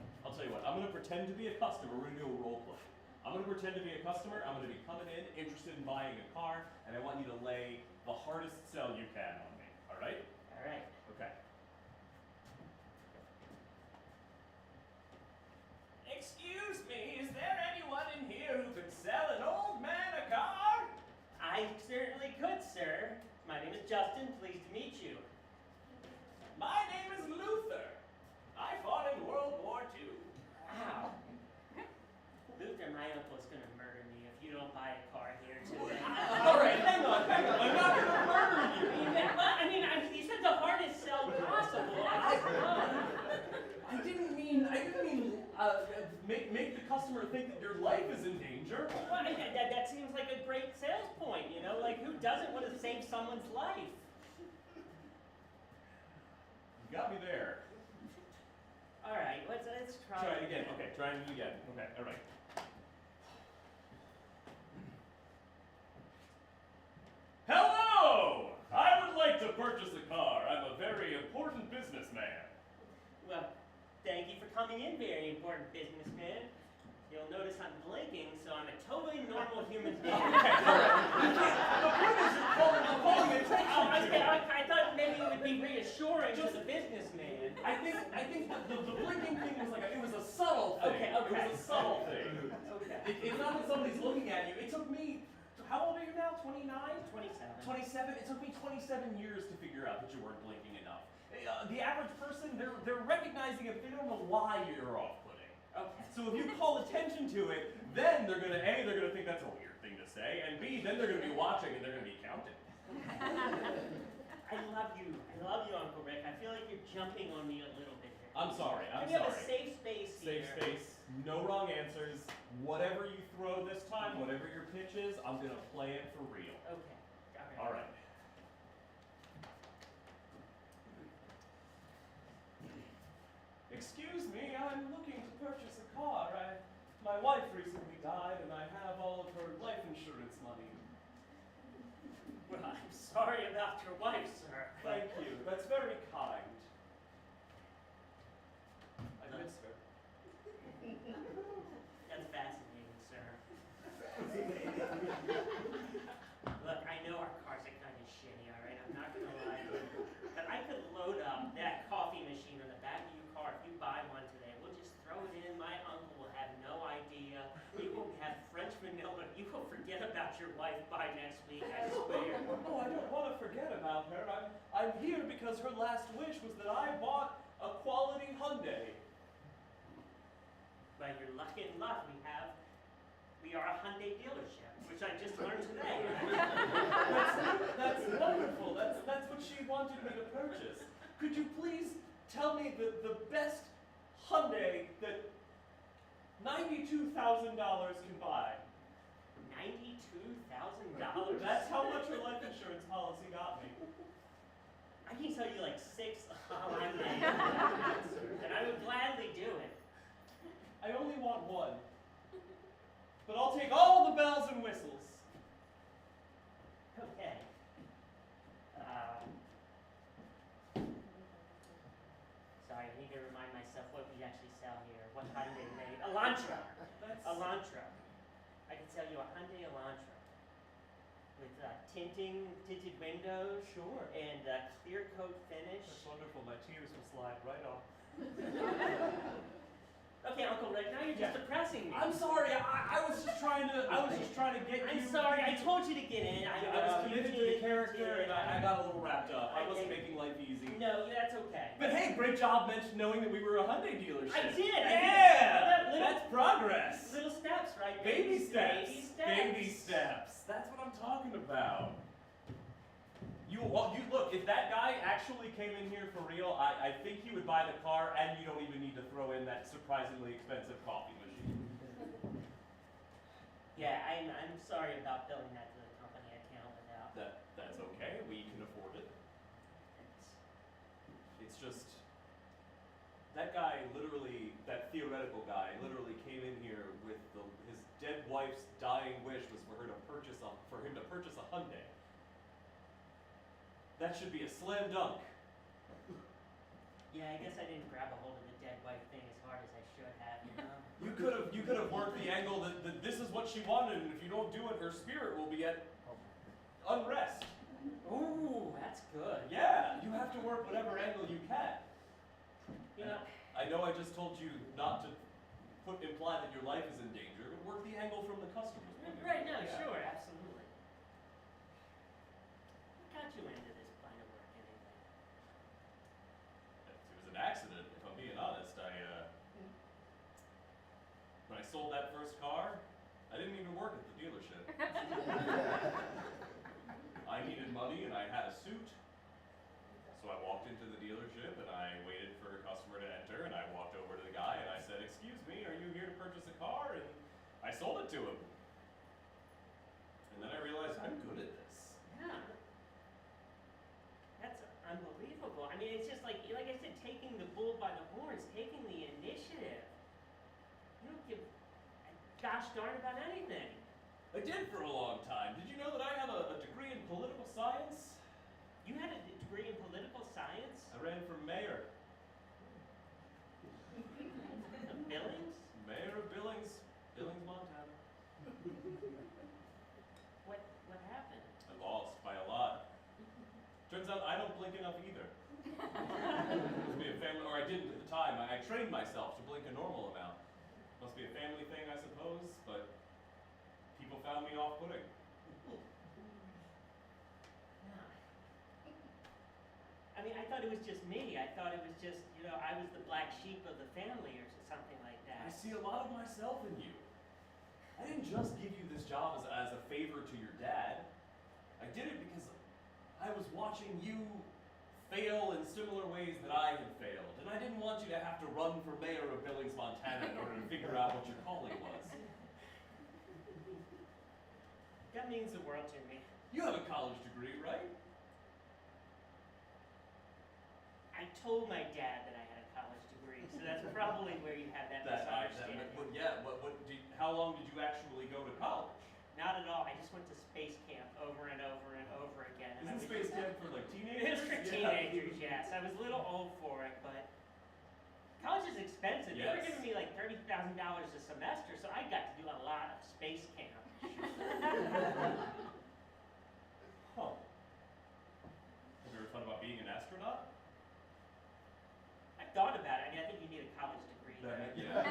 Speaker 10: I'm going to pretend to be a customer. We're going to do a role play. I'm going to pretend to be a customer. I'm going to be coming in, interested in buying a car, and I want you to lay the hardest sell you can on me. All right?
Speaker 12: All right.
Speaker 10: Okay. Excuse me, is there anyone in here who could sell an old man a car?
Speaker 12: I certainly could, sir. My name is Justin. Pleased to meet you.
Speaker 10: My name is Luther. I fought in World War II.
Speaker 12: Wow. Luther, my uncle's gonna murder me if you don't buy a car here today.
Speaker 10: All right, hang on. I'm not going to murder you.
Speaker 12: You said the hardest sell possible.
Speaker 10: I didn't mean make the customer think that your life is in danger.
Speaker 12: Well, that seems like a great sales point, Like, who doesn't want to save someone's life?
Speaker 10: You got me there.
Speaker 12: All right, let's try.
Speaker 10: Try it again. Okay, try it again. Okay, all right. Hello! I would like to purchase a car. I'm a very important businessman.
Speaker 12: Well, thank you for coming in, very important businessman. You'll notice I'm blinking, so I'm a totally normal human being.
Speaker 10: Okay, all right. The point is you're calling attention to it.
Speaker 12: I thought maybe it would be reassuring to the businessman.
Speaker 10: I think the blinking thing was it was a subtle thing.
Speaker 12: Okay.
Speaker 10: It was a subtle thing.
Speaker 12: Okay.
Speaker 10: It's not that somebody's looking at you. It took me, how old are you now? 29?
Speaker 12: 27.
Speaker 10: 27? It took me 27 years to figure out that you weren't blinking enough. The average person, they're recognizing it, but they don't know why you're off-putting.
Speaker 12: Okay.
Speaker 10: So if you call attention to it, then they're gonna think that's a weird thing to say, and B, then they're gonna be watching and they're gonna be counting.
Speaker 12: I love you, Uncle Rick. I feel like you're jumping on me a little bit here.
Speaker 10: I'm sorry.
Speaker 12: Can we have a safe space here?
Speaker 10: Safe space, no wrong answers. Whatever you throw this time, whatever your pitch is, I'm gonna play it for real.
Speaker 12: Okay.
Speaker 10: All right. Excuse me, I'm looking to purchase a car. My wife recently died, and I have all of her life insurance money.
Speaker 12: Well, I'm sorry about your wife, sir.
Speaker 10: Thank you. That's very kind. I miss her.
Speaker 12: That's fascinating, sir. Look, I know our cars are kind of shitty, all right? I'm not going to lie to you. But I could load up that coffee machine on the back of your car if you buy one today. We'll just throw it in. My uncle will have no idea. He will have French vanilla. You will forget about your wife by next week, I swear.
Speaker 10: Oh, I don't want to forget about her. I'm here because her last wish was that I bought a quality Hyundai.
Speaker 12: By your luck and luck, we are a Hyundai dealership, which I just learned today.
Speaker 10: That's wonderful. That's what she wanted me to purchase. Could you please tell me the best Hyundai that $92,000 can buy?
Speaker 12: $92,000?
Speaker 10: That's how much your life insurance policy got me.
Speaker 12: I can tell you like 6 Hyundai, and I would gladly do it.
Speaker 10: I only want one. But I'll take all the bells and whistles.
Speaker 12: Okay. Sorry, I need to remind myself what we actually sell here. What Hyundai made? Elantra. Elantra. I can sell you a Hyundai Elantra with tinted windows.
Speaker 10: Sure.
Speaker 12: And clear coat finish.
Speaker 10: That's wonderful. My tears will slide right off.
Speaker 12: Okay, Uncle Rick, now you're just depressing me.
Speaker 10: I'm sorry. I was just trying to get you.
Speaker 12: I'm sorry. I told you to get in.
Speaker 10: I was committed to the character, and I got a little wrapped up. I wasn't making life easy.
Speaker 12: No, that's okay.
Speaker 10: But hey, great job knowing that we were a Hyundai dealership.
Speaker 12: I did.
Speaker 10: Yeah, that's progress.
Speaker 12: Little steps, right?
Speaker 10: Baby steps.
Speaker 12: Baby steps.
Speaker 10: Baby steps. That's what I'm talking about. You look, if that guy actually came in here for real, I think he would buy the car, and you don't even need to throw in that surprisingly expensive coffee machine.
Speaker 12: Yeah, I'm sorry about billing that to the company account without.
Speaker 10: That's okay. We can afford it. It's just that guy literally, that theoretical guy, literally came in here with his dead wife's dying wish was for him to purchase a Hyundai. That should be a slam dunk.
Speaker 12: Yeah, I guess I didn't grab a hold of the dead wife thing as hard as I should have, you know?
Speaker 10: You could have worked the angle that this is what she wanted, and if you don't do it, her spirit will be at unrest.
Speaker 12: Ooh, that's good.
Speaker 10: Yeah, you have to work whatever angle you can.
Speaker 12: You know,
Speaker 10: I know I just told you not to imply that your life is in danger, but work the angle from the customer's point of view.
Speaker 12: right, no,
Speaker 10: Yeah.
Speaker 12: sure, absolutely. What got you into this line of work anyway?
Speaker 10: It was an accident, if I'm being honest. When I sold that first car, I didn't even work at the dealership. I needed money and I had a suit. So I walked into the dealership and I waited for a customer to enter, and I walked over to the guy and I said, "Excuse me, are you here to purchase a car?" And I sold it to him. And then I realized I'm good at this.
Speaker 12: Yeah. That's unbelievable. I mean, it's just like I said, taking the bull by the horns, taking the initiative. You don't give a gosh darn about anything.
Speaker 10: I did for a long time. Did you know that I have a degree in political science?
Speaker 12: You had a degree in political science?
Speaker 10: I ran for mayor.
Speaker 12: Of Billings?
Speaker 10: Mayor of Billings, Montana.
Speaker 12: What happened?
Speaker 10: I lost by a lot. Turns out I don't blink enough either. Must be a family, or I didn't at the time. I trained myself to blink a normal amount. Must be a family thing, I suppose, but people found me off-putting.
Speaker 12: I mean, I thought it was just me. I thought it was just, I was the black sheep of the family or something like that.
Speaker 10: I see a lot of myself in you. I didn't just give you this job as a favor to your dad. I did it because I was watching you fail in similar ways that I had failed. And I didn't want you to have to run for mayor of Billings, Montana in order to figure out what your calling was.
Speaker 12: That means the world to me.
Speaker 10: You have a college degree, right?
Speaker 12: I told my dad that I had a college degree, so that's probably where you have that misunderstanding.
Speaker 10: How long did you actually go to college?
Speaker 12: Not at all. I just went to space camp over and over and over again. And
Speaker 10: Isn't space camp for like
Speaker 12: It
Speaker 10: teenagers?
Speaker 12: was for teenagers, yes. I was a little old for it, but college is expensive. They were
Speaker 10: Yes.
Speaker 12: giving me like $30,000 a semester, so I got to do a lot of space camp.
Speaker 10: Huh. Have you ever thought about being an astronaut?
Speaker 12: I thought about it. I mean, I think you need a college degree.
Speaker 10: Yeah.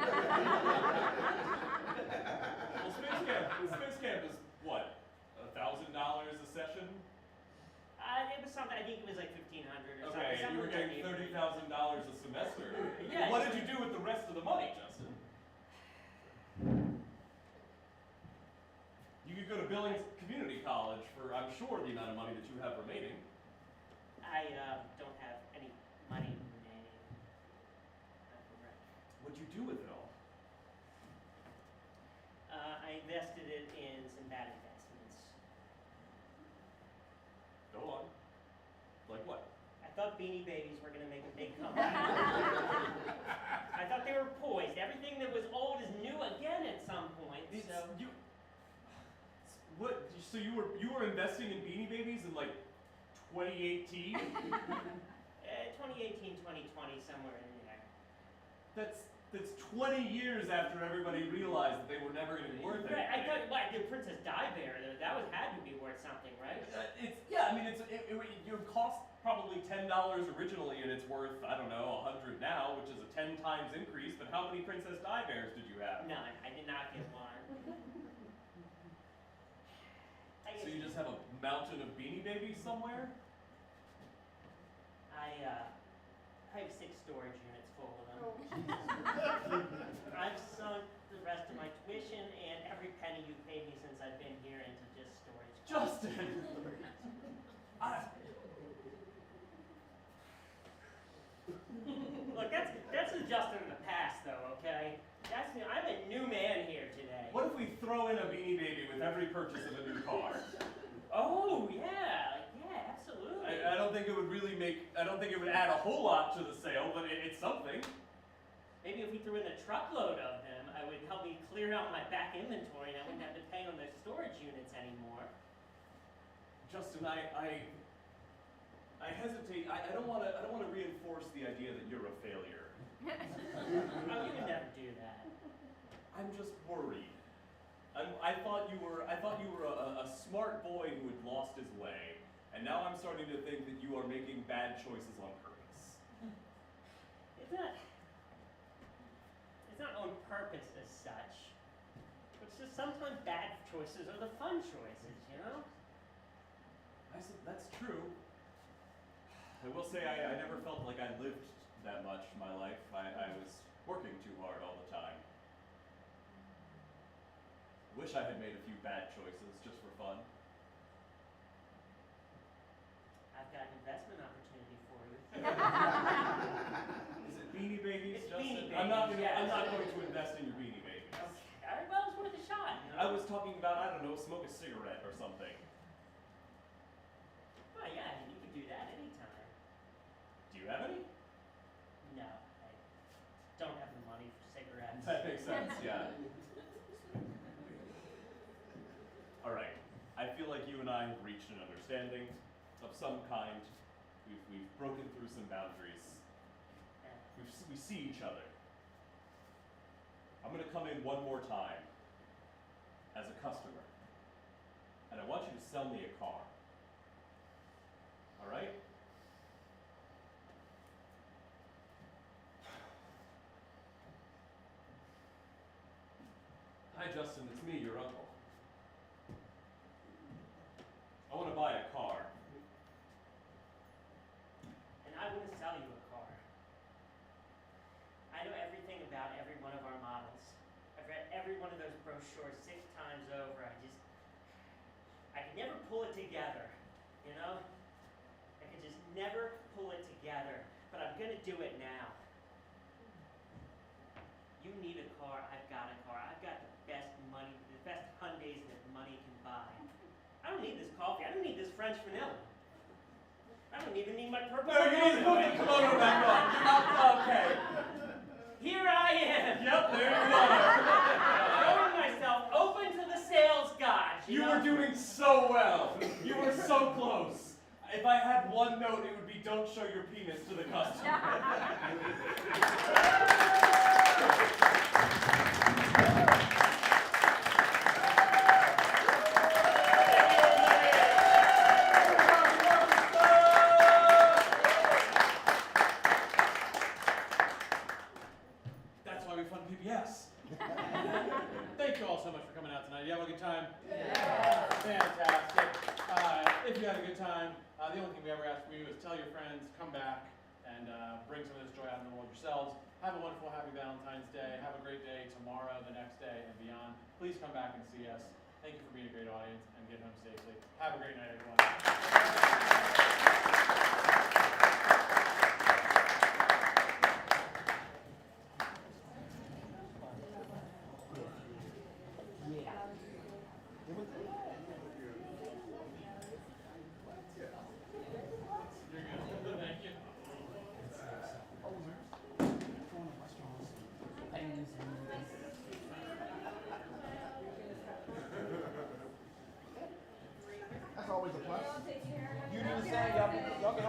Speaker 10: Well, space camp is what? $1,000 a session?
Speaker 12: It was something. I think it was like $1,500 or something.
Speaker 10: Okay, and you were getting $30,000 a semester.
Speaker 12: Yeah.
Speaker 10: What did you do with the rest of the money, Justin? You could go to Billings Community College for, I'm sure, the amount of money that you have remaining.
Speaker 12: I don't have any money remaining.
Speaker 10: What'd you do with it all?
Speaker 12: I invested it in some bad thought Beanie Babies were gonna make a big comeback. I thought they were poised. Everything that was old is new again at some point. So
Speaker 10: So you were investing in Beanie Babies in like 2018?
Speaker 12: 2018, 2020, somewhere in there.
Speaker 10: That's 20 years after everybody realized that they were never going to be worth it.
Speaker 12: Right, I thought, what, the Princess Di Bear, that had to be worth something, right?
Speaker 10: It would cost probably $10 originally, and it's worth, I don't know, $100 now, which is a 10 times increase. But how many Princess Di Bears did you have?
Speaker 12: None. I did not get one.
Speaker 10: So you just have a mountain of Beanie Babies somewhere?
Speaker 12: I have 6 storage units full of them.
Speaker 6: Oh.
Speaker 12: I've sunk the rest of my tuition and every penny you paid me since I've been here into just storage.
Speaker 10: Justin!
Speaker 12: Look, that's the Justin of the past, though, okay? That's me. I'm a new man here today.
Speaker 10: What if we throw in a Beanie Baby with every purchase of a new car?
Speaker 12: Oh, yeah, absolutely.
Speaker 10: I don't think it would really I don't think it would add a whole lot to the sale, but it's something.
Speaker 12: Maybe if we threw in a truckload of them, it would help me clear out my back inventory and I wouldn't have to pay on the storage units anymore.
Speaker 10: Justin, I hesitate. I don't want to reinforce the idea that you're a failure.
Speaker 12: Oh, you would never do that.
Speaker 10: I'm just worried. I thought you were a smart boy who had lost his way, and now I'm starting to think that you are making bad choices on purpose.
Speaker 12: It's not on purpose as such. It's just sometimes bad choices are the fun choices, you know?
Speaker 10: That's true. I will say I never felt like I lived that much in my life. I was working too hard all the time. Wish I had made a few bad choices just for fun.
Speaker 12: I've got an investment opportunity for you.
Speaker 10: Is it Beanie Babies?
Speaker 12: It's
Speaker 10: Justin?
Speaker 12: Beanie Babies,
Speaker 10: I'm not
Speaker 12: yeah.
Speaker 10: going to invest in your Beanie Babies.
Speaker 12: Okay, all right, well, it's worth a shot. You know?
Speaker 10: I was talking about, I don't know, smoke a cigarette or something.
Speaker 12: Well, yeah, you can do that anytime.
Speaker 10: Do you have any?
Speaker 12: No, I don't have the money for cigarettes.
Speaker 10: That makes sense, yeah. All right. I feel like you and I have reached an understanding of some kind. We've broken through some boundaries. We see each other. I'm going to come in one more time as a customer, and I want you to sell me a car. All right? Hi, Justin. It's me, your uncle. I want to buy a car.
Speaker 12: And I want to sell you a car. I know everything about every one of our models. I've read every one of those brochures 6 times over. I can never pull it together, you know? I can just never pull it together, but I'm gonna do it now. You need a car, I've got a car. I've got the best money, the best Hyundais that money can buy. I don't need this coffee. I don't need this French vanilla. I don't even need my purple.
Speaker 10: No, you need to put the kimono back on. You're not okay.
Speaker 12: Here I am.
Speaker 10: Yep, there you are.
Speaker 12: Throwing myself open to the sales gods.
Speaker 10: You
Speaker 12: know?
Speaker 10: were doing so well. You were so close. If I had one note, it would be don't show your penis to the customer.
Speaker 4: That's why we fund PBS. Thank you all so much for coming out tonight. You have a good time?
Speaker 6: Yeah.
Speaker 4: Fantastic. If you had a good time, the only thing we ever ask for you is tell your friends, come back, and bring some of this joy out in the world yourselves. Have a wonderful, happy Valentine's Day. Have a great day tomorrow, the next day, and beyond. Please come back and see us. Thank you for being a great audience, and get home safely. Have a great night, everyone. You're good. Thank you.
Speaker 1: Okay,